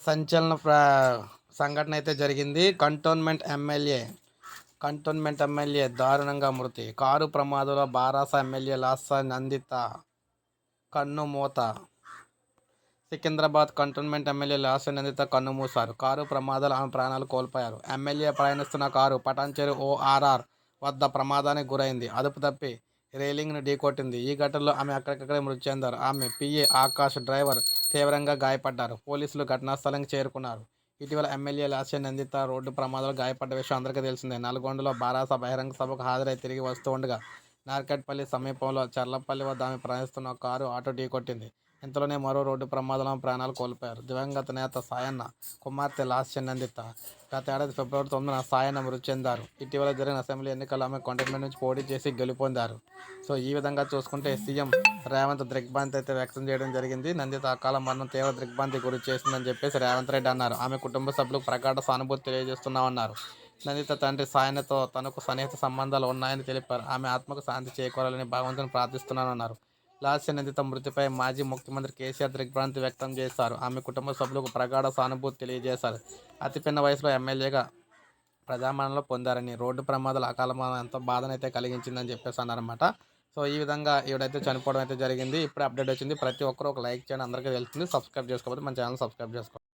సంచలన సంఘటన అయితే జరిగింది. కంటోన్మెంట్ ఎమ్మెల్యే దారుణంగా మృతి. కారు ప్రమాదంలో బారాస ఎమ్మెల్యే లాస్స నందిత కన్నుమూత. సికింద్రాబాద్ కంటోన్మెంట్ ఎమ్మెల్యే లాస్స నందిత కన్నుమూశారు. కారు ప్రమాదాలు ఆమె ప్రాణాలు కోల్పోయారు. ఎమ్మెల్యే ప్రయాణిస్తున్న కారు పటాన్చెరు ఓఆర్ఆర్ వద్ద ప్రమాదానికి గురైంది. అదుపు తప్పి రైలింగ్ను ఢీకొట్టింది. ఈ ఘటనలో ఆమె అక్కడికక్కడే మృతి చెందారు. ఆమె పిఏ ఆకాష్, డ్రైవర్ తీవ్రంగా గాయపడ్డారు. పోలీసులు ఘటనా స్థలానికి చేరుకున్నారు. ఇటీవల ఎమ్మెల్యే లాస్య నందిత రోడ్డు ప్రమాదంలో గాయపడ్డ విషయం అందరికీ తెలిసిందే. నల్గొండలో బారాస బహిరంగ సభకు హాజరై తిరిగి వస్తూ ఉండగా నార్కట్పల్లి సమీపంలో చర్లపల్లి వద్ద ఆమె ప్రయాణిస్తున్న కారు ఆటో ఢీకొట్టింది. ఇంతలోనే మరో రోడ్డు ప్రమాదంలో ఆమె ప్రాణాలు కోల్పోయారు. దివంగత నేత సాయన్న కుమార్తె లాస్య నందిత గత ఏడాది ఫిబ్రవరి 9న సాయన్న మృతి చెందారు. ఇటీవల జరిగిన అసెంబ్లీ ఎన్నికల్లో ఆమె కంటోన్మెంట్ నుంచి పోటీ చేసి గెలుపొందారు. సో ఈ విధంగా చూసుకుంటే సీఎం రేవంత్ దిగ్భ్రాంతి అయితే వ్యక్తం చేయడం జరిగింది. నందిత అకాల మరణం తీవ్ర దిగ్భ్రాంతి గురి చేసిందని చెప్పేసి రేవంత్ రెడ్డి అన్నారు. ఆమె కుటుంబ సభ్యులకు ప్రగాఢ సానుభూతి తెలియజేస్తున్నామన్నారు. నందిత తండ్రి సాయన్నతో తనకు సన్నిహిత సంబంధాలు ఉన్నాయని తెలిపారు. ఆమె ఆత్మకు శాంతి చేకూరాలని భగవంతుని ప్రార్థిస్తున్నానన్నారు. లాస్య నందిత మృతిపై మాజీ ముఖ్యమంత్రి కేసీఆర్ దిగ్భ్రాంతి వ్యక్తం చేశారు. ఆమె కుటుంబ సభ్యులకు ప్రగాఢ సానుభూతి తెలియజేశారు. అతి పిన్న వయసులో ఎమ్మెల్యేగా ప్రజామరణలో పొందారని, రోడ్డు ప్రమాదాలు అకాల మరణం ఎంతో బాధనైతే కలిగించిందని చెప్పేసి అన్నారన్నమాట. సో ఈ విధంగా ఈవిడైతే చనిపోవడం అయితే జరిగింది. ఇప్పుడే అప్డేట్ వచ్చింది. ప్రతి ఒక్కరు ఒక లైక్ చేయండి, అందరికీ తెలుస్తుంది. సబ్స్క్రైబ్ చేసుకోకపోతే మన ఛానల్ సబ్స్క్రైబ్ చేసుకోండి.